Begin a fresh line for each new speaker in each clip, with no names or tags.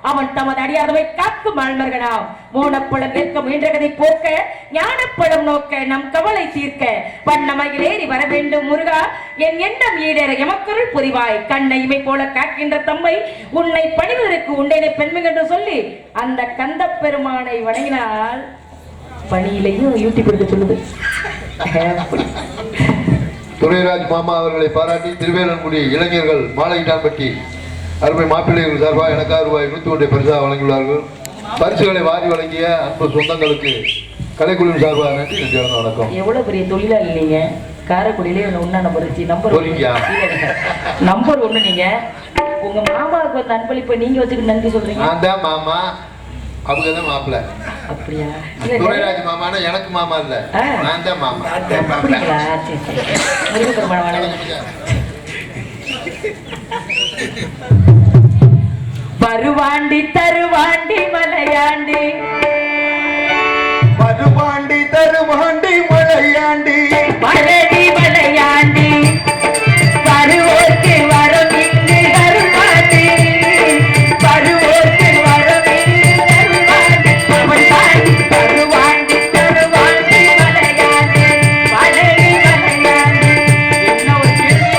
அவன் தமது அடியாதவை காக்கும் ஆழ்மர்களாம் மோனப்பழம் நிற்க முயன்றதை போக்க ஞானப்பழம் நோக்க நம் கவலை தீர்க்க வண்ணமையில் ஏறி வர வேண்டும் முருகா என் எண்ணம் ஈடேற எமக்குள் புரிவாய் கண்ணை இமை போல காக்கின்ற தம்மை உன்னை பணிவதற்கு உண்டேனை பெண்மை என்று சொல்லி அந்த கந்த பெருமானை வணங்கினால் பணியிலையும் யூடியூப் எடுக்க சொல்லுது.
துரைராஜ் மாமா அவர்களை பாராட்டி திருவேலன்குடி இளைஞர்கள் மாலையிட்டான்பட்டி அருமை மாப்பிள்ளைகள் சார்பாக எனக்காக ரூபாய் 101 பரிசாக வழங்கியுள்ளார்கள். பரிசுகளை வாரி வழங்கிய அன்பு சொந்தங்களுக்கு கலைக்குழுவின் சார்பாக நன்றி நன்றி வணக்கம்.
எவ்வளவு பெரிய தொழிலாளி நீங்க காரைக்குடியிலே ஒன்னா நம்பர் நம்பர் 1 நீங்க உங்க மாமாவுக்கு வந்து அன்பளிப்பை நீங்க வச்சுக்கிட்டு நன்றி சொல்றீங்க.
நான் தான் மாமா அவங்க தான் மாப்பிள்ள.
அப்படியா?
துரைராஜ் மாமானா எனக்கு மாமா இல்ல நான் தான் மாமா.
அப்படிங்களா? சரி சரி. வருவாண்டி தருவாண்டி மலையாண்டி
வருவாண்டி தருவாண்டி மலையாண்டி
மலடி மலையாண்டி வருவோர்க்கு வரம் இங்கு வருவாண்டி வருவோர்க்கு வரம் இங்கு வருவாண்டி அவன் தாண்டி வருவாண்டி தருவாண்டி மலையாண்டி மலடி மலையாண்டி. என்ன ஒரு கேள்வி.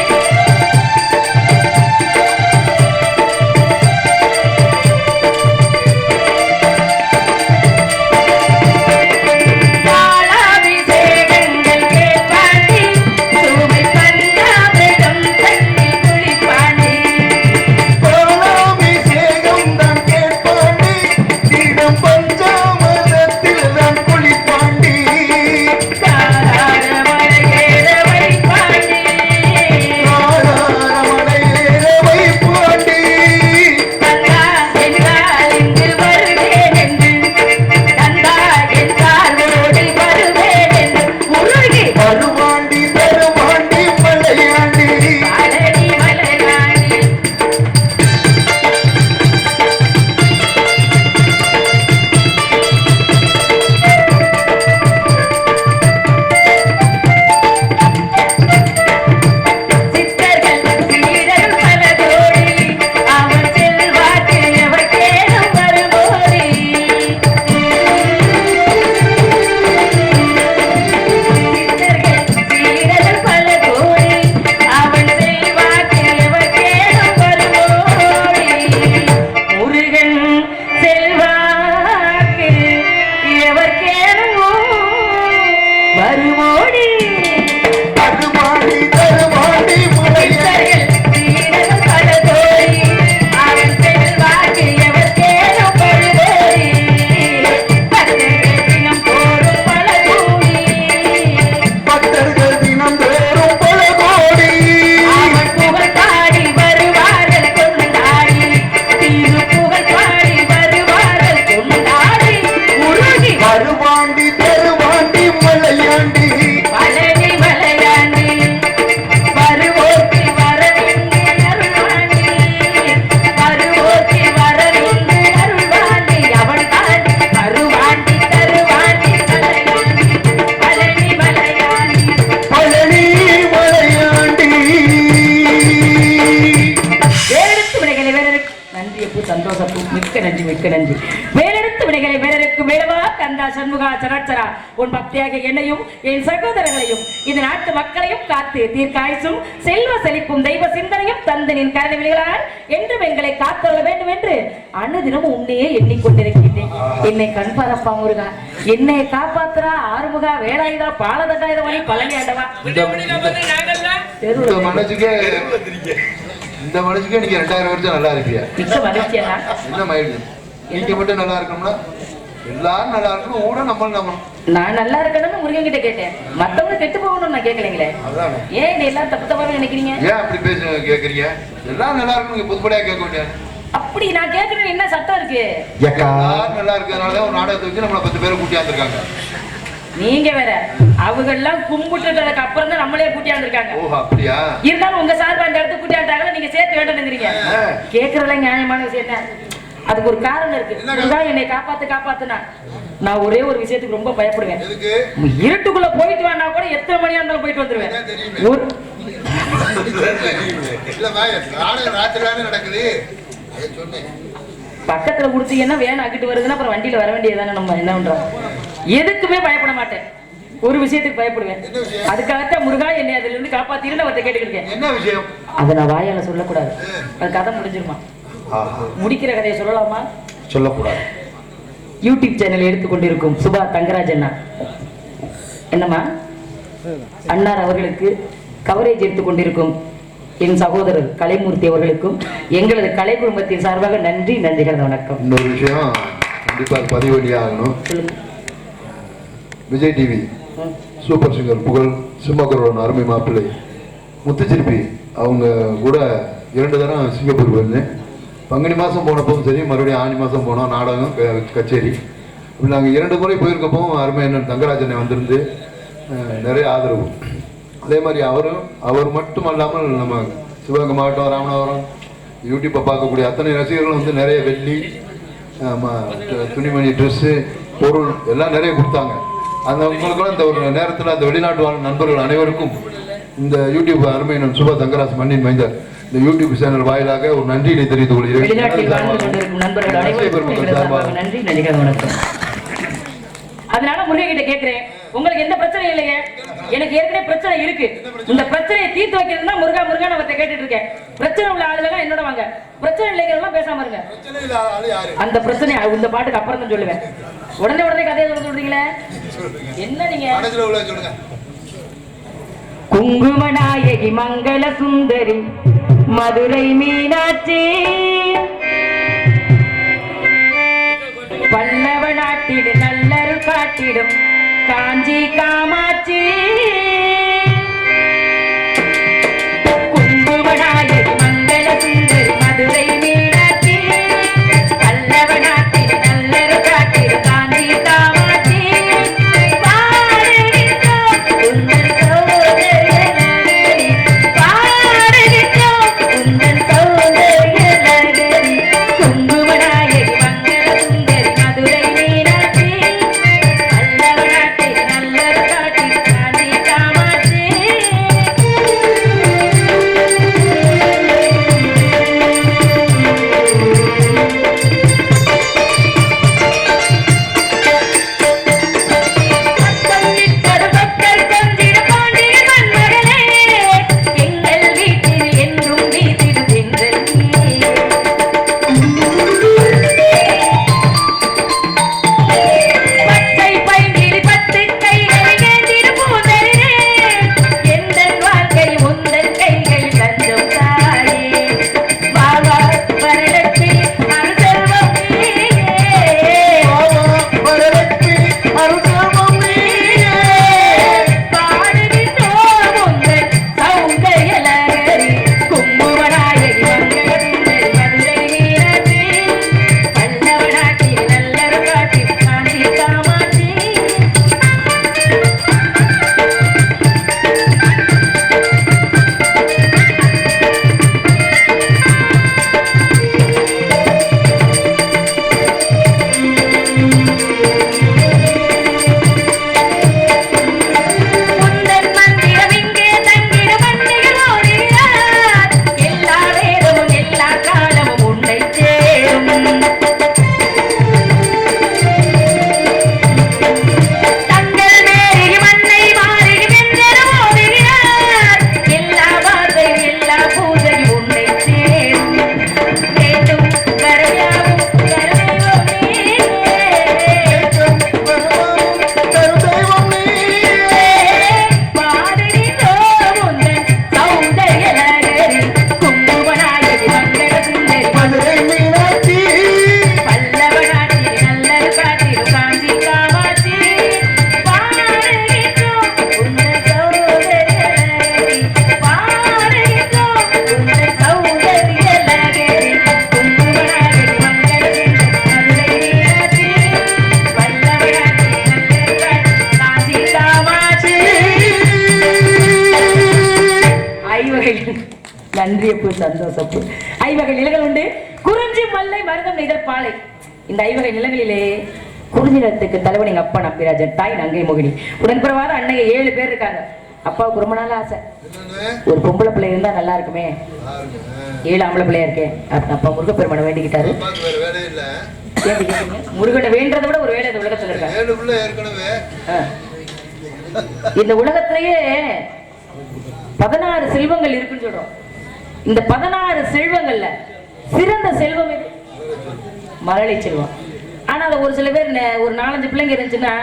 வேறெடுத்து விடைகளை வேறருக்கு வேடவா கந்தா சண்முகா சராச்சரா உன் பக்தியாக என்னையும் என் சகோதரர்களையும் இந்த நாட்டு மக்களையும் காத்து தீர்க்காயுசும் செல்வ செழிப்பும் தெய்வ சிந்தனையும் தந்தனின் கருணைகளால் என்றும் எங்களை காத்துள்ள வேண்டும் என்று அனுதினமும் உன்னையே எண்ணிக்கொண்டிருக்கின்றேன். என்னை கண்பாரப்பா முருகா, என்னை காப்பாத்துறா ஆறுமுகா வேலாயுதா பாலதண்டாயுதமணி பழனி ஆண்டவா.
இந்த மனுஷுக்கே நீங்க 2000 வருஷம் நல்லா இருப்பியா? என்ன மயில்டு நீங்க மட்டும் நல்லா இருக்கணும்னா எல்லாரும் நல்லா இருக்கணும், ஊட நம்ம
நான் நல்லா இருக்கணும்னு முருகன் கிட்ட கேட்டேன். மத்தவங்க கெட்டு போகணும்னு நான் கேட்கலீங்களே. ஏன் என்ன எல்லாம் தப்பு தப்பாவே நினைக்கிறீங்க?
ஏன் அப்படி பேச கேக்குறீங்க? எல்லாம் நல்லா இருக்கணும் பொதுப்படையா கேட்க வேண்டியது.
அப்படி நான் கேட்கறது என்ன சட்டம் இருக்கு?
எல்லாரும் நல்லா இருக்கிறதுனால ஒரு நாடகத்தை வச்சு நம்மள 10 பேரை கூட்டியாந்துருக்காங்க.
நீங்க வேற அவங்க எல்லாம் கும்பிட்டுட்டதுக்கு அப்புறம் தான் நம்மளே கூட்டியாந்துருக்காங்க.
ஓ அப்படியா?
இருந்தாலும் உங்க சார்பா அந்த இடத்துக்கு கூட்டியாண்டாங்க, நீங்க சேர்த்து வேண்டும்ங்கிறீங்க. கேட்கறதுல நியாயமான விஷயம் தான். அதுக்கு ஒரு காரணம் இருக்கு. என்னை காப்பாத்துனா நான் ஒரே ஒரு விஷயத்துக்கு ரொம்ப பயப்படுவேன். இருட்டுக்குள்ள போயிட்டு வானா கூட எத்தனை மணியா இருந்தாலும் போயிட்டு வந்துருவேன். பக்கத்துல குடுத்தீங்கன்னா வேன் ஆக்கிட்டு வருதுன்னா அப்புறம் வண்டியில வர வேண்டியதானே. நம்ம என்ன பண்றோம்? எதுக்குமே பயப்பட மாட்டேன். ஒரு விஷயத்துக்கு பயப்படுவேன். அதுக்காகத்தான் முருகா என்னை அதுல இருந்து காப்பாத்திருந்து அவர்கிட்ட கேட்டுக்கிட்டேன்.
என்ன விஷயம்?
அதை நான் வாயால சொல்லக்கூடாது. அது கதை முடிஞ்சிருமா? முடிக்கிற கதையை சொல்லலாமா?
சொல்லக்கூடாது.
யூடியூப் சேனல் எடுத்துக்கொண்டிருக்கும் சுபா தங்கராஜ் அண்ணா என்னம்மா அண்ணார் அவர்களுக்கு கவரேஜ் எடுத்துக்கொண்டிருக்கும் என் சகோதரர் கலைமூர்த்தி அவர்களுக்கும் எங்களது கலை குடும்பத்தின் சார்பாக நன்றி நன்றிகள் வணக்கம்.
இன்னொரு விஷயம் கண்டிப்பா பதிவடி ஆகணும். விஜய் டிவி சூப்பர் சிங்கர் புகழ் சிம்மக்கரோட அருமை மாப்பிள்ளை முத்துச்சிற்பி அவங்க கூட 2 தரம் சிங்கப்பூர் போயிருந்தேன். பங்குனி மாதம் போனப்பவும் சரி, மறுபடியும் ஆனி மாதம் போனோம் நாடகம் கச்சேரி. இப்படி நாங்கள் 2 முறை போயிருக்கப்பவும் அருமை அண்ணன் தங்கராஜனை வந்திருந்து நிறைய ஆதரவு. அதே மாதிரி அவர் மட்டும் அல்லாமல் நம்ம சிவகங்கை மாவட்டம் ராமநாதபுரம் யூடியூப்பை பார்க்கக்கூடிய அத்தனை ரசிகர்களும் வந்து நிறைய வெள்ளி துணிமணி ட்ரெஸ்ஸு பொருள் எல்லாம் நிறைய கொடுத்தாங்க. அந்த உங்களுக்கும் இந்த ஒரு நேரத்தில் அந்த வெளிநாட்டு வாழ் நண்பர்கள் அனைவருக்கும் இந்த யூடியூப் அருமையினம் சுபா தங்கராஜ் மண்ணின் மைந்தர் இந்த யூடியூப் சேனல் வாயிலாக ஒரு நன்றியை தெரிவித்துக் கொள்கிறேன்.
அதனால முருகன் கிட்ட கேட்கிறேன், உங்களுக்கு எந்த பிரச்சனையும் இல்லைங்க. எனக்கு ஏற்கனவே பிரச்சனை இருக்கு. இந்த பிரச்சனையை தீர்த்து வைக்கிறதுனா முருகா முருகா அவர்கிட்ட கேட்டுட்டு இருக்கேன். பிரச்சனை உள்ள ஆளுங்க என்னோட வாங்க, பிரச்சனை இல்லைங்கிறதெல்லாம் பேசாம இருங்க. அந்த பிரச்சனை இந்த பாட்டுக்கு அப்புறம் தான் சொல்லுவேன். உடனே கதையை சொல்றீங்களே என்ன நீங்க? குங்குமநாயகி மங்கள சுந்தரி மதுரை மீனாட்சி பல்லவ நாட்டில் நல்லரு காட்டிடும் காஞ்சி காமாட்சி குங்குமநாயகி மங்கள சுந்தரி மதுரை மீனாட்சி பல்லவ நாட்டில் நல்லரு காட்டிடும் காஞ்சி காமாட்சி காஞ்சி நன்றி அப்பு, சந்தோஷப்பு. ஐவகை நிலங்கள் உண்டு. குறிஞ்சி, மல்லை, மருதம், நெய்தல், பாலை. இந்த ஐவகை நிலங்களிலே குறிஞ்சி நிலத்துக்கு தலைவன் எங்க அப்பா நம்பிராஜன், தாய் நங்கை மோகினி, உடன்பிறவாத அன்னைய 7 பேர் இருக்காங்க. அப்பாவுக்கு ரொம்ப நாள் ஆசை, ஒரு பொம்பளை பிள்ளை இருந்தா நல்லா இருக்குமே, 7 ஆம்பளை பிள்ளையா இருக்கேன். அப்பா முருகப்பெருமானை வேண்டிக்கிட்டாரு. முருகனை வேண்டதை விட ஒரு வேலை இந்த உலகத்துல இருக்காங்க. இந்த உலகத்திலேயே 16 செல்வங்கள் இருக்குன்னு சொல்றோம். இந்த 16 செல்வங்கள்ல சிறந்த செல்வம் எது? மழலை செல்வம். ஆனா அதை ஒரு சில பேர் ஒரு 4-5 பிள்ளைங்க இருந்துச்சுன்னா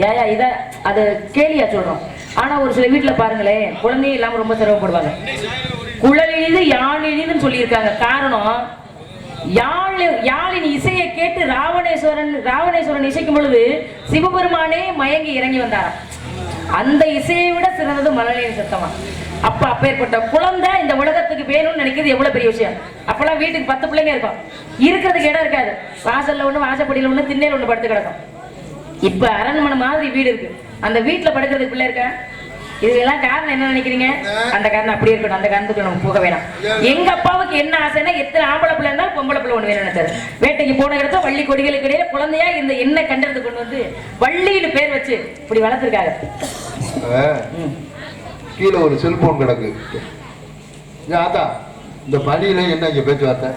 ஏயா இத அதை கேலியா சொல்றோம். ஆனா ஒரு சில வீட்டுல பாருங்களேன், குழந்தையும் இல்லாம ரொம்ப சிரமப்படுவாங்க. குழலினிது யாழினிதுன்னு சொல்லியிருக்காங்க. காரணம், யாழின் இசையை கேட்டு ராவணேஸ்வரன் இசைக்கும் பொழுது சிவபெருமானே மயங்கி இறங்கி வந்தாராம். அந்த இசையை விட சிறந்தது மழலையின் சத்தமா. அப்பேற்பட்ட குழந்தை இந்த உலகத்துக்கு வேணும்னு நினைக்கிறது எவ்வளவு பெரிய விஷயம். அப்பெல்லாம் வீட்டுக்கு 10 பிள்ளைங்க இருக்கும், இருக்கிறதுக்கு இடம் இருக்காது. வாசல்ல ஒண்ணு, வாசப்படியில ஒண்ணு, திண்ணையில ஒண்ணு படுத்து கிடக்கும். இப்ப அரண்மனை மாதிரி வீடு இருக்கு, அந்த வீட்டுல படுக்கிறதுக்கு பிள்ளை இருக்கா? இதெல்லாம் காரணம் என்ன நினைக்கிறீங்க? அந்த காரணம் அப்படி இருக்கணும், அந்த காரணத்துக்கு நம்ம போக வேணாம். எங்க அப்பாவுக்கு என்ன ஆசைன்னா, எத்தனை ஆம்பளை பிள்ளை இருந்தாலும் பொம்பளை பிள்ளை ஒண்ணு வேணும்னு நினைச்சாரு. வேட்டைக்கு போன இடத்த வள்ளி கொடிகளுக்கு இடையில குழந்தையா இந்த என்ன கண்டது கொண்டு வந்து வள்ளின்னு பேர் வச்சு இப்படி வளர்த்திருக்காங்க.
கீழே ஒரு செல்போன் கிடக்கு. இந்த பணியில என்ன இங்க பேச்சுவார்த்தை?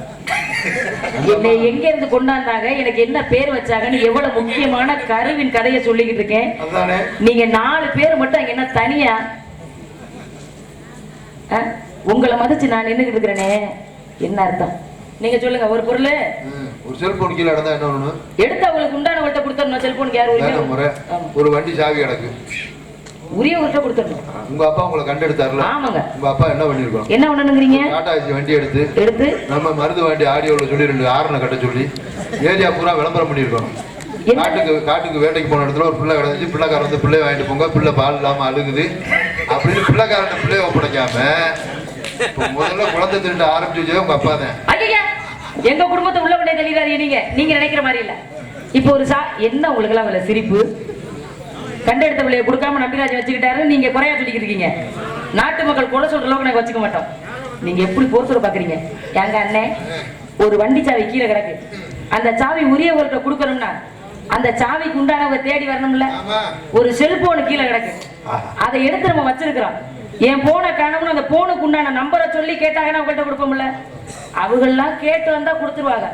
என்னை எங்க இருந்து கொண்டாந்தாங்க, எனக்கு என்ன பேர் வச்சாங்கன்னு எவ்வளவு முக்கியமான கருவின் கதையை சொல்லிக்கிட்டு இருக்கேன். நீங்க 4 பேர் மட்டும் அங்க என்ன தனியா உங்களை மதிச்சு நான் நின்னுகிட்டு இருக்கிறேனே, என்ன அர்த்தம்? நீங்க சொல்லுங்க. ஒரு பொருள்,
ஒரு செல்போன் கீழே இடந்தா என்ன ஒண்ணு
எடுத்து அவங்களுக்கு உண்டானவர்கிட்ட கொடுத்துடணும். செல்போனுக்கு யாரு?
ஒரு வண்டி சாவி கிடக்கு,
உரியவர்கிட்ட கொடுத்துடணும்.
உங்க அப்பா உங்களை கண்டெடுத்தாருல? ஆமாங்க. உங்க அப்பா என்ன பண்ணிருக்கோம்?
என்ன பண்ணணுங்கிறீங்க?
டாடா ஏசி வண்டி எடுத்து நம்ம மருது வண்டி ஆடியோல சொல்லி 2 ஹார்னை கட்ட சொல்லி ஏரியா பூரா விளம்பரம் பண்ணிருக்கோம். காட்டுக்கு வேட்டைக்கு போன இடத்துல ஒரு பிள்ளை கிடந்துச்சு, பிள்ளைக்காரன் வந்து பிள்ளை வாங்கிட்டு போங்க, பிள்ளை பால் இல்லாம அழுகுது அப்படின்னு பிள்ளைக்காரன் பிள்ளைய ஒப்படைக்காம முதல்ல குழந்தை திருட்டு ஆரம்பிச்சு உங்க அப்பா தான்.
எங்க குடும்பத்தை உள்ள பண்ணே தெளிவாதீங்க, நீங்க நினைக்கிற மாதிரி இல்ல. இப்போ ஒரு என்ன உங்களுக்கு எல்லாம் சிரிப்பு? கண்டெடுத்த பிள்ளைய கொடுக்காம நம்பிராஜ் வச்சுக்கிட்டாரு, நீங்க குறையா சொல்லிக்கிட்டு இருக்கீங்க. நாட்டு மக்கள் கொலை சொல்ற அளவுக்கு நாங்க வச்சுக்க மாட்டோம். நீங்க எப்படி போர்த்துற பாக்குறீங்க? எங்க அண்ணே ஒரு வண்டி சாவி கீழே கிடக்கு, அந்த சாவி உரியவர்கிட்ட கொடுக்கணும்னா அந்த சாவிக்கு உண்டானவங்க தேடி வரணும்ல. ஒரு செல்போனு கீழே கிடக்கு, அதை எடுத்து நம்ம வச்சிருக்கிறோம். என் போனை காணணும், அந்த போனுக்கு உண்டான நம்பரை சொல்லி கேட்டாங்கன்னா அவங்கள்ட்ட கொடுப்போம்ல. அவங்கெல்லாம் கேட்டு வந்தா கொடுத்துருவாங்க.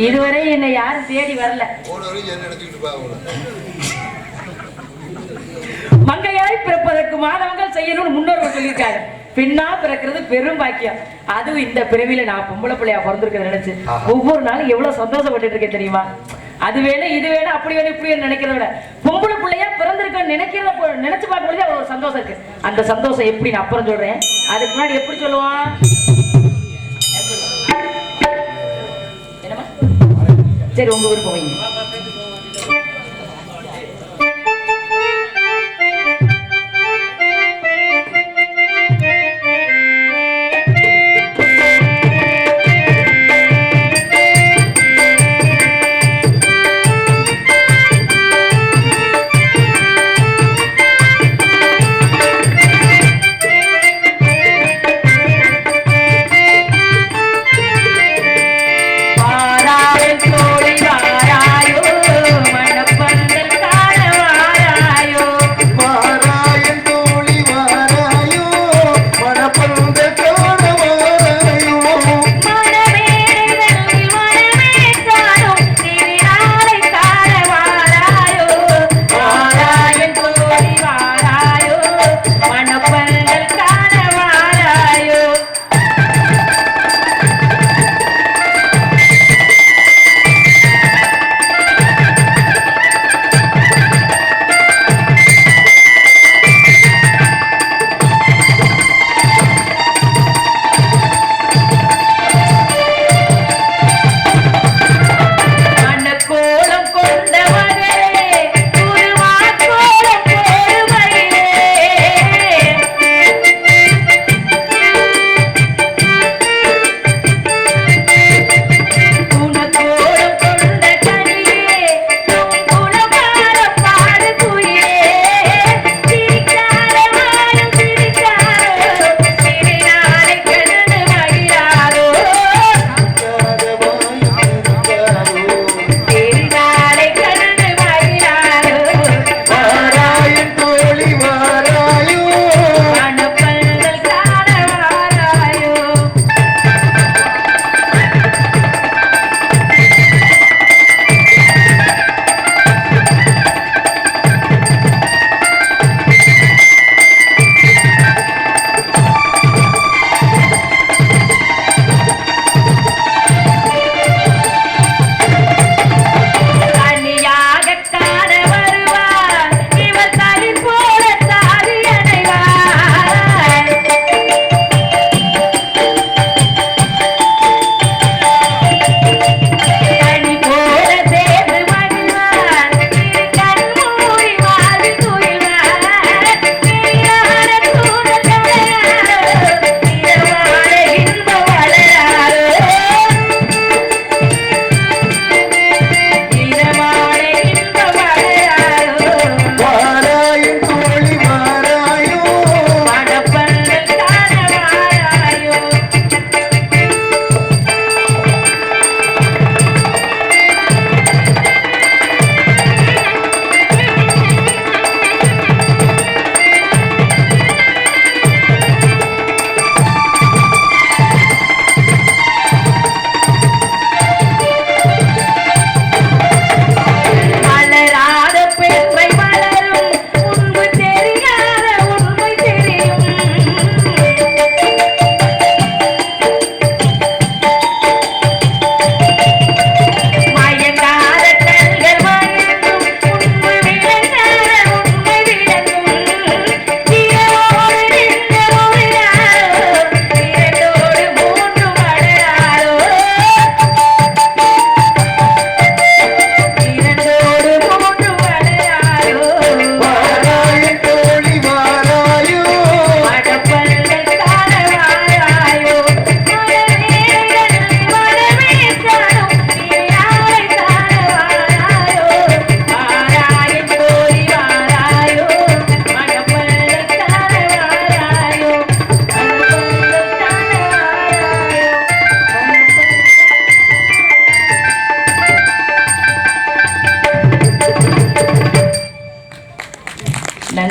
இதுவரை என்னை யாரும் தேடி வரல. மங்கையாய் பிறப்பதற்கு மாதவங்கள் செய்யணும்னு முன்னோர்கள் சொல்லியிருக்காங்க. பெண்ணா பிறக்கிறது பெரும் பாக்கியம். அதுவும் இந்த பிறவில நான் பொம்பளை பிள்ளையா பிறந்திருக்கிறத நினைச்சு ஒவ்வொரு நாளும் எவ்வளவு சந்தோஷப்பட்டு இருக்கேன் தெரியுமா? அது வேணும் இது வேணும் அப்படி வேணும் இப்படி வேணும் நினைக்கிறத விட பொம்பளை பிள்ளையா பிறந்திருக்க நினைச்சு பார்க்கும்போது அவ்வளவு ஒரு சந்தோஷம் இருக்கு. அந்த சந்தோஷம் எப்படி நான் அப்புறம் சொல்றேன். அதுக்கு முன்னாடி எப்படி சொல்லுவான்? என்னமா? சரி, உங்க விருப்பம் வைங்க. வாராயோ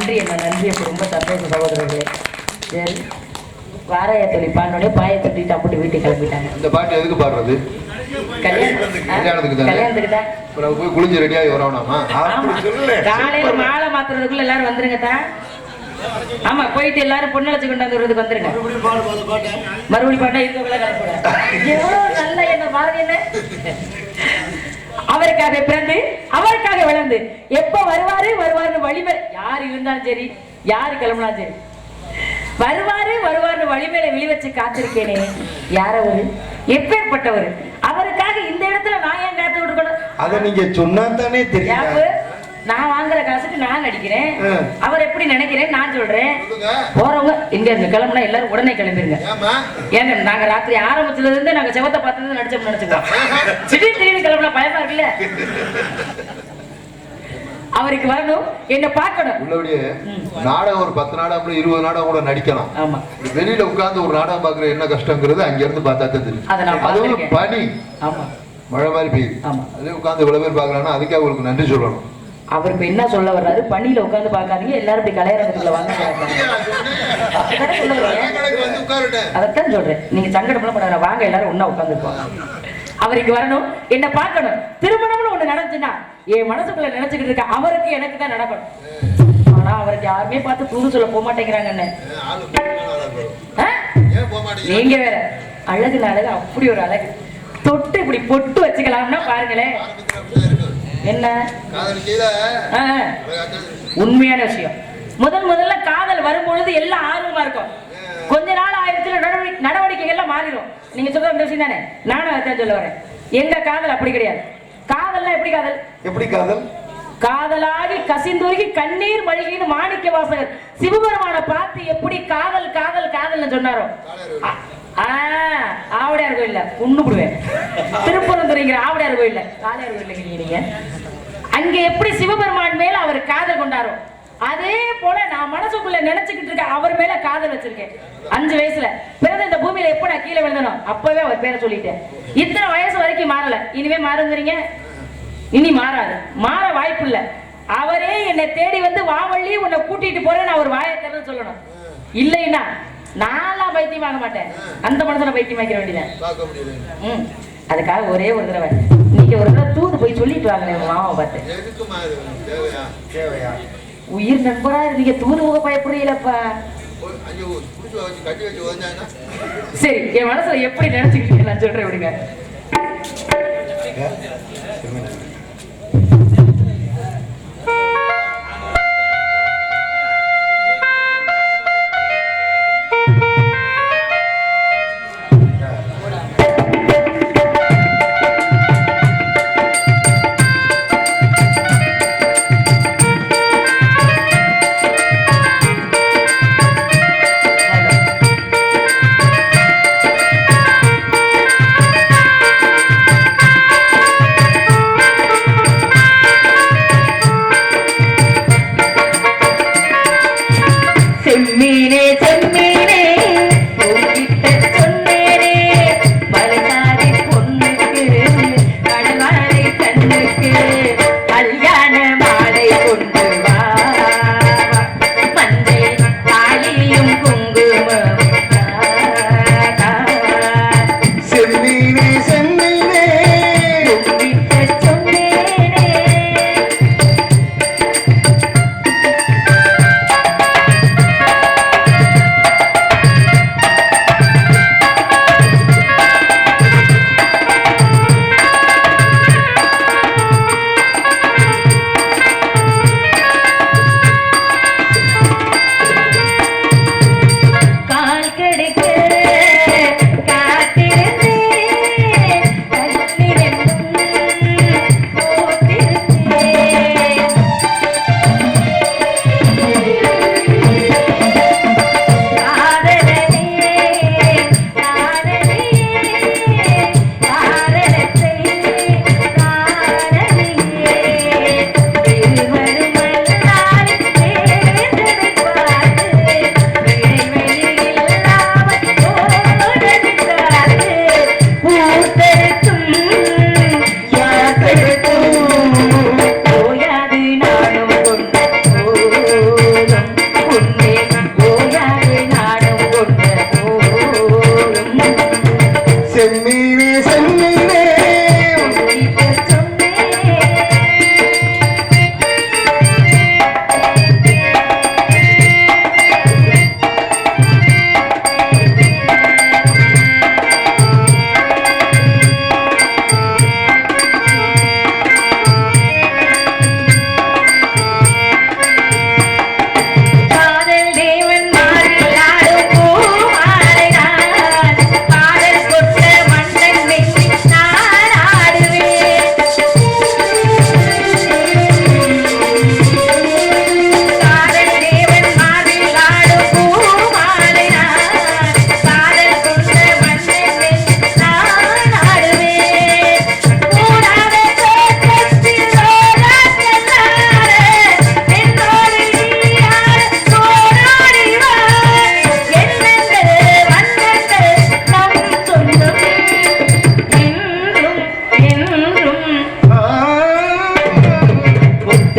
நன்றி என்ன நன்றி. ரொம்ப சந்தோஷம் சகோதரர்களே. சரி வாரையா தொழில் பாண்டோடய பாயை தொட்டிட்டு அப்படி வீட்டுக்கு கிளம்பிட்டாங்க.
இந்த பாட்டு எதுக்கு பாடுறது? கல்யாணத்துக்கு
தான்
போய் குளிஞ்சு ரெடியாகி வரணுமா?
காலையில மாலை மாத்துறதுக்குள்ள எல்லாரும் வந்துருங்க தான். ஆமா போயிட்டு எல்லாரும் பொண்ணழைச்சு கொண்டாந்துறதுக்கு வந்துருங்க. மறுபடியும் பாட்டா இருக்கக்குள்ள கிளம்புற எவ்வளவு நல்ல என்ன பாருங்க என்ன. அவருக்காக பிறந்து அவருக்காக வளர்ந்து எப்ப வருவாருன்னு வழிமை யார் இருந்தாலும் சரி யாரு கிளம்புனாலும் சரி வருவாரு வழிமேல விழி வச்சு காத்திருக்கேனே. யார் அவரு? எப்பேற்பட்டவர்? அவருக்காக இந்த இடத்துல நான் ஏன் காத்து விட்டுக்கணும்?
அத நீங்க சொன்னா தானே தெரியும்.
நான் வாங்குற காசுக்கு நான் நடிக்கிறேன். அவர் எப்படி நினைக்கிறேன் நான் சொல்றேன். போறவங்க இங்க இருந்து கிளம்புனா எல்லாரும் உடனே கிளம்பிருங்க. ஏங்க நாங்க ராத்திரி ஆரம்பத்துல இருந்து நாங்க செவத்தை பார்த்து நடிச்சோம்னு நினைச்சுக்கோம். திடீர்னு கிளம்புனா பயமா இருக்குல்ல. அவருக்கு வரணும் என்ன பார்க்கணும்.
உள்ளபடியே நாடகம் ஒரு 10 நாடகம் 20 நாடகம் கூட நடிக்கலாம்.
ஆமா
வெளியில உட்கார்ந்து ஒரு நாடகம் பாக்குற என்ன கஷ்டங்கிறது அங்க இருந்து பார்த்தா தான் தெரியும். அதுவும் பனி மழை மாதிரி பெய்யுது. அதே உட்கார்ந்து இவ்வளவு பேர் பாக்குறாங்கன்னா அதுக்கே அவங்களுக்கு நன்றி சொல்லணும்.
அவருக்கு என்ன சொல்ல வர்றாரு? பணியில உட்கார்ந்து பாக்காதீங்க எல்லாரும் இப்படி கலையரங்கத்துல வாங்க. அதைத்தான் சொல்றேன். நீங்க சங்கடம் பண்ண வாங்க எல்லாரும் ஒன்னா உட்கார்ந்துருப்பாங்க. அவருக்கு வரணும் என்ன பார்க்கணும். திருமணம்னு ஒண்ணு நடந்துச்சுன்னா என் மனசுக்குள்ள நினைச்சுக்கிட்டு இருக்க அவருக்கு எனக்கு தான் நடக்கணும். ஆனா அவருக்கு யாருமே பார்த்து தூது சொல்ல போக மாட்டேங்கிறாங்க. நீங்க வேற அழகு அழகு அப்படி ஒரு அழகு தொட்டு இப்படி பொட்டு வச்சுக்கலாம்னா பாருங்களேன். என்ன உண்மையான விஷயம். முதல்ல காதல் வரும்பொழுது எல்லாம் ஆர்வமா இருக்கும். கொஞ்ச நாள் ஆயிரத்துல நடவடிக்கைகள்லாம் மாறிடும். நீங்க சொல்ற அந்த விஷயம் தானே நானும் அதான் சொல்ல வரேன். எங்க காதல் அப்படி கிடையாது. காதல்னா எப்படி காதல்? காதலாகி கசிந்துருகி கண்ணீர் மழிகின்னு மாணிக்க வாசகர் சிவபெருமான பார்த்து எப்படி காதல்னு சொன்னாரோ ஆவடையார் கோயில்ல புண்ணுடுவேன். திருப்பரந்துரைங்கிற ஆவடையார் கோயில்ல காளையார் கோயில்ல நீங்க அங்க எப்படி சிவபெருமான் மேல அவர் காதல் கொண்டாரோ அதே போல நான் மனசுக்குள்ள நினைச்சுக்கிட்டு இருக்க அவர் மேல காதல் வச்சிருக்கேன். 5 வயசுல பிறந்த இந்த பூமியில எப்ப நான் கீழே விழுந்தனோ அப்பவே அவர் பேரை சொல்லிட்டேன். இத்தனை வயசு வரைக்கும் மாறல. இனிமே மாறுங்கிறீங்க? இனி மாறாது. மாற வாய்ப்பு இல்ல. அவரே என்னை தேடி வந்து வாவள்ளி உன்னை கூட்டிட்டு போறேன்னு அவர் வாயை திறந்து சொல்லணும். இல்லைன்னா நான்லாம் பைத்தியம் ஆக மாட்டேன். அந்த மனுஷனை பைத்தியம் ஆக்கிற வேண்டியதான். அதுக்காக ஒரே ஒரு தடவை நீங்க ஒரு தடவை தூது போய் சொல்லிட்டு வாங்க மாமாவை பார்த்து. உயிர் நண்பரா இருந்தீங்க தூது போக பயப்படுறீங்களப்பா. சரி என் மனசுல எப்படி நினைச்சுக்கிட்டீங்க நான் சொல்றேன் விடுங்க.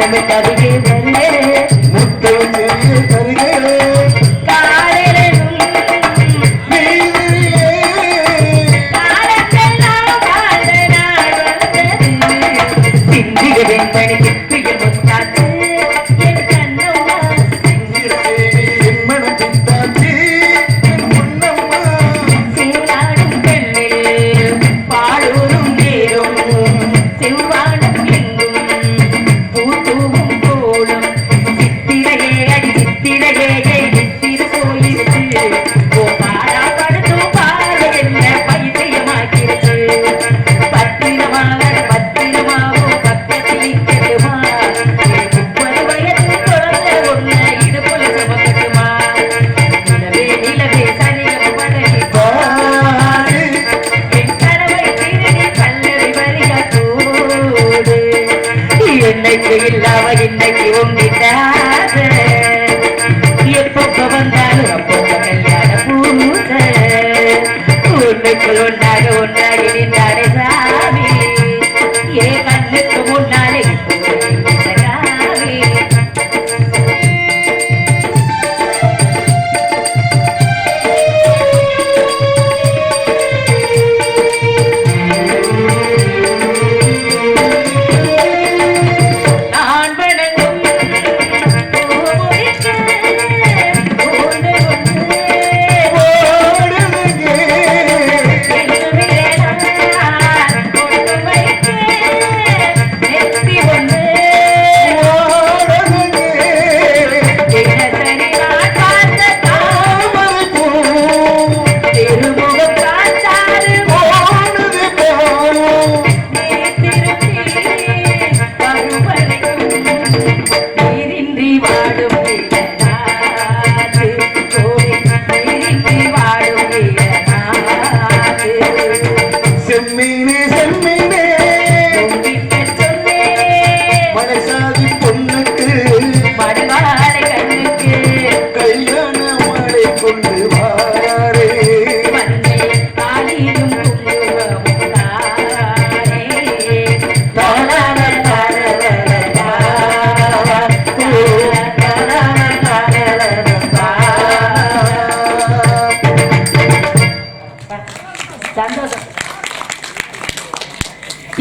முத்தமிழ் கவிதை வந்தே
முத்தம் செய்ய தருகிறே
காதலும் இன்னைக்கு உண்டிட்டாத எப்போ வந்தாலும் அப்போ கல்யாண பூச உன்னைக்குள் ஒன்றாக நின்றாடே சாமி ஏ கண்ணுக்கு முன்னாலே சாமி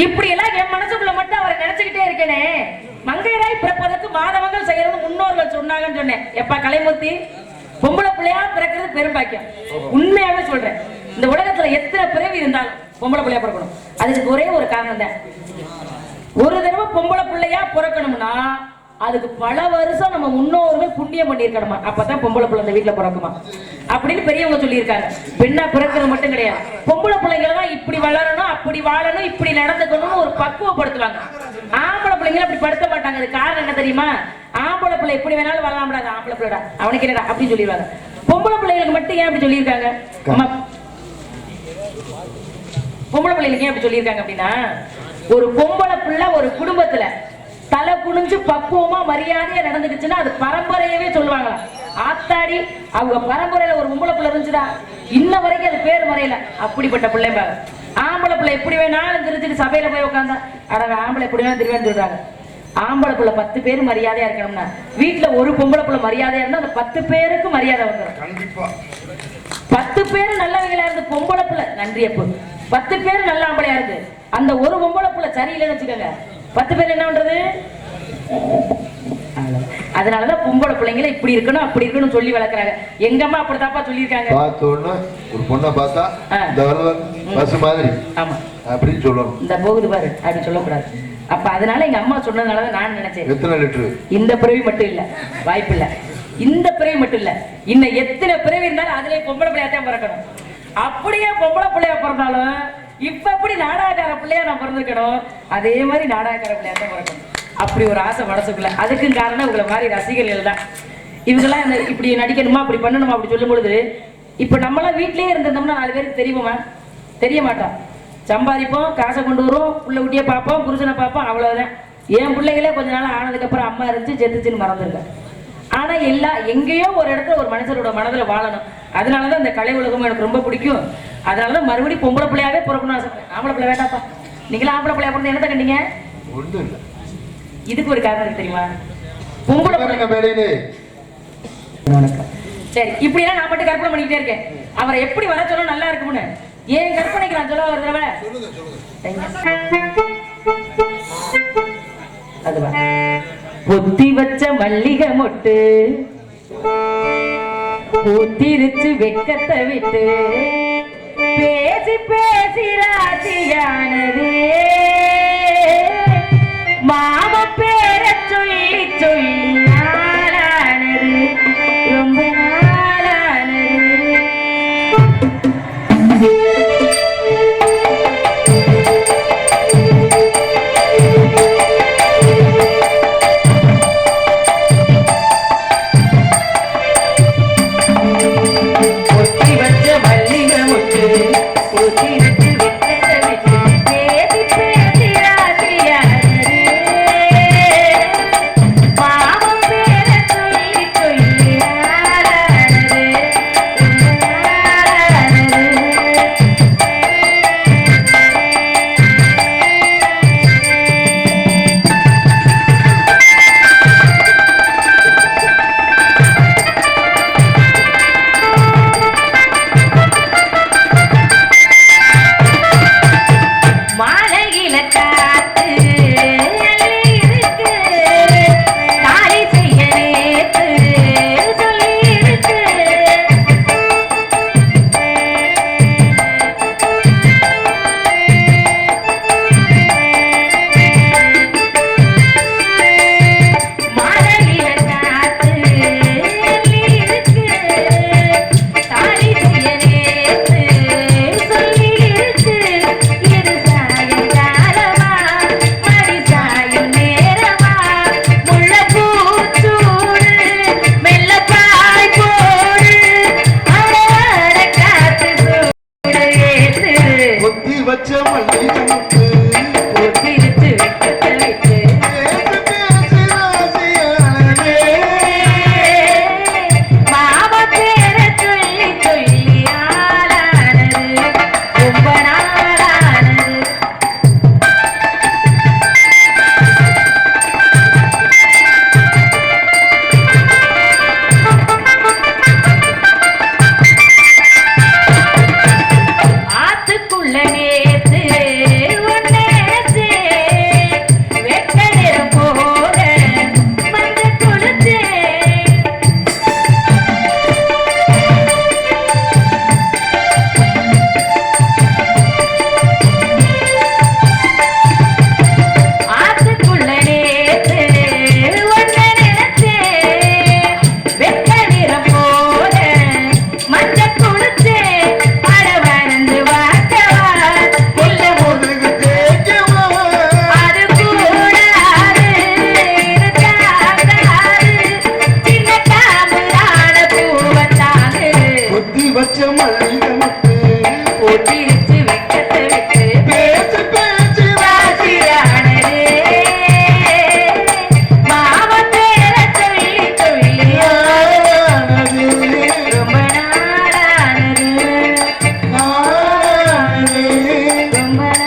இப்படி எல்லாம் என் மனசுக்குள்ள மட்டும் அவரை நினைச்சுக்கிட்டே இருக்கேனே. மங்கையராய் பிறப்பதற்கு மாதவங்கள் செய்யறது முன்னோர்கள் சொன்னாங்கன்னு சொன்னேன். எப்பா கலைமூர்த்தி, பொம்பளை பிள்ளையா பிறக்கிறது பெரும்பாக்கியம். உண்மையாவே சொல்றேன். இந்த உலகத்துல எத்தனை பிறவி இருந்தாலும் பொம்பளை பிள்ளையா பிறக்கணும். அதுக்கு ஒரே ஒரு காரணம் தான். ஒரு தடவை பொம்பளை பிள்ளையா பிறக்கணும்னா அதுக்கு பல வருஷம் நம்ம முன்னோர்கள் புண்ணியம் பண்ணியிருக்கணுமா, அப்பதான் பொம்பளை பிள்ளை இந்த வீட்டுல பிறக்குமா அப்படின்னு பெரியவங்க சொல்லியிருக்காங்க. பெண்ணா பிறக்கிறது மட்டும் கிடையாது, பொம்பளை பிள்ளைங்க தான் இப்படி வளரணும், அப்படி வாழணும், இப்படி நடந்துக்கணும்னு ஒரு பக்குவப்படுத்துவாங்க. ஆம்பளை பிள்ளைங்க அப்படி படுத்த மாட்டாங்க. அது காரணம் என்ன தெரியுமா? ஆம்பளை பிள்ளை எப்படி வேணாலும் வரலாம்டா, அது ஆம்பளை பிள்ளைடா, அவனுக்கு என்னடா அப்படின்னு சொல்லிடுவாங்க. பொம்பளை பிள்ளைங்களுக்கு மட்டும் ஏன் அப்படி சொல்லியிருக்காங்க? பொம்பளை பிள்ளைங்களுக்கு ஏன் அப்படி சொல்லியிருக்காங்க அப்படின்னா, ஒரு பொம்பளை பிள்ளை ஒரு குடும்பத்துல தலை குனிஞ்சு பக்குவமா மரியாதையா நடந்துக்குச்சுன்னா அது பரம்பரையவே சொல்லுவாங்களா. ஆத்தாடி அவங்க பரம்பரையில ஒரு பொம்பளை பிள்ளை இருந்துச்சுடா, இன்ன வரைக்கும் அது பேர் மறையல. அப்படிப்பட்ட பிள்ளை பாரு. ஆம்பளை பிள்ளை எப்படி வேணாலும் திருச்சிட்டு சபையில போய் உட்காந்தா அடங்க ஆம்பளை எப்படி வேணாலும் திருவேன்னு சொல்றாங்க. ஆம்பளை பிள்ளை 10 பேர் மரியாதையா இருக்கணும்னா வீட்டுல ஒரு பொம்பளை பிள்ளை மரியாதையா இருந்தா அந்த 10 பேருக்கு மரியாதை வந்துடும். கண்டிப்பா 10 பேர் நல்லவங்களா இருந்து பொம்பளை பிள்ளை நன்றி அப்போ 10 பேர் நல்ல ஆம்பளையா இருந்து அந்த ஒரு பொம்பளை பிள்ளை சரியில்லைன்னு வச்சுக்கோங்க, 10 பேர் என்ன பண்றது? அதனாலதான் பொம்பளை பிள்ளைங்களை இப்படி இருக்கணும் அப்படி இருக்கணும் சொல்லி வளர்க்கறாங்க. எங்க அம்மா அப்படித்தாப்பா சொல்லியிருக்காங்க.
பார்த்தோன்னு ஒரு பொண்ணை பார்த்தா இந்த வருவர் பஸ் மாதிரி
ஆமா
அப்படின்னு சொல்லணும்.
இந்த போகுது பாரு அப்படி சொல்லக்கூடாது. அப்ப அதனால எங்க அம்மா சொன்னதுனாலதான் நான் நினைச்சேன்.
எத்தனை லிட்டரு இந்த
பிறவி மட்டும் இல்ல, வாய்ப்பு இல்ல, இந்த பிறவி மட்டும் இல்ல, இன்னும் எத்தனை பிறவி இருந்தாலும் அதுலயே பொம்பளை பிள்ளையாத்தான் பிறக்கணும். அப்படியே பொம்பளை பிள்ளையா பிறந்தாலும் இப்ப எப்படி நாடகக்கார பிள்ளையா நான் பிறந்திருக்கணும், அதே மாதிரி நாடகக்கார பிள்ளையாத்தான் பிறக்கணும். அப்படி ஒரு ஆசை மனசுக்குள்ள. அதுக்கும் காரணம் உங்களை மாதிரி ரசிகர்கள் தான். இவங்கெல்லாம் இப்படி நடிக்கணுமா அப்படி பண்ணணுமா அப்படி சொல்லும் பொழுது இப்ப நம்மளாம் வீட்லயே இருந்திருந்தோம்னா 4 பேருக்கு தெரியுமா? தெரிய மாட்டோம். சம்பாதிப்போம், காசை கொண்டு வரும், புள்ள குட்டியை பார்ப்போம், புருஷனை பார்ப்போம், அவ்வளவுதான். என் பிள்ளைகளே கொஞ்ச நாள் ஆனதுக்கு அப்புறம் அம்மா இருந்துச்சு செத்துச்சுன்னு மறந்துருக்கேன். ஆனா எங்கேயோ ஒரு இடத்துல ஒரு மனுஷரோட மனதுல வாழணும். அதனாலதான் இந்த கலை உலகம் எனக்கு ரொம்ப பிடிக்கும். அதனாலதான் மறுபடியும் பொம்பளை பிள்ளையாவே பிறக்கணும்னு ஆசைப்பட்டேன். ஆம்பளை பிள்ளை வேண்டாப்பா. நீங்களா ஆம்பளை பிள்ளையா பிறந்து என்னத்தை கண்டீங்க?
ஒன்றும் இல்லை.
இதுக்கு ஒரு காரணம் இருக்கு தெரியுமா? பொம்பளை
சிவரங்க மேடையிலே
வணக்கம்.
சரி, இப்படி எல்லாம் நான் மட்டும் கற்பனை பண்ணிக்கிட்டே இருக்கேன். அவரை எப்படி வர சொல்ல நல்லா இருக்கும்னு ஏன் கற்பனைக்கு நான் சொல்ல ஒரு தடவை அதுவா பொத்தி வச்ச மல்லிகை மொட்டு பூத்திருச்சு வெக்கத்தை விட்டு பேசி பேசி ராசியானது மாம பேர சொல்லி சொல்லி நாளானது ரொம்ப நாளானது. பொத்தி வச்ச மல்லிகை மொட்டு பூத்திருச்சு வெக்கத்தை விட்டு பேசி பேசி ராசியானது மாமம் பேர சொல்லி சொல்லி நாளானது ரொம்ப நாளானது. மாலையில காத்து அள்ளி இருக்கு தாலி செய்ய நேத்து சொல்லி இருக்கு மாலையில காத்து அள்ளி இருக்கு தாலி செய்ய நேத்து சொல்லி இருக்கு இது சாயங்காலமா மடி சாயும் நேரமா முல்லைப்பூச்சூடு மெல்ல பாய் போடு அட காத்து சூடு ஏத்து
பொத்தி வச்ச மல்லிகை மொட்டு
ஒத்திருச்சு வெக்கத்தை விட்டு
பேசி பேசி ராசியானதே.
மாமா பேர சொல்லி சொல்லி ஆளானது ரொம்ப நாளானது. ஆத்துக்குள்ள நேத்து ஒன்னேச்சு வெட்ட நிறம் போட மஞ்ச குளிச்சே ஆத்துக்குள்ள நேத்து ஒன்ன நினைச்சே வெட்ட நிறம் போட மஞ்ச குளிச்சே அட வளர்ந்து வாட்டவா இல்ல
முதுகு தேய்க்கவா,
அது கூடாது இருக்காது சின்ன காம்புதான பூவத்தாது
பொத்தி வச்ச மல்லிகை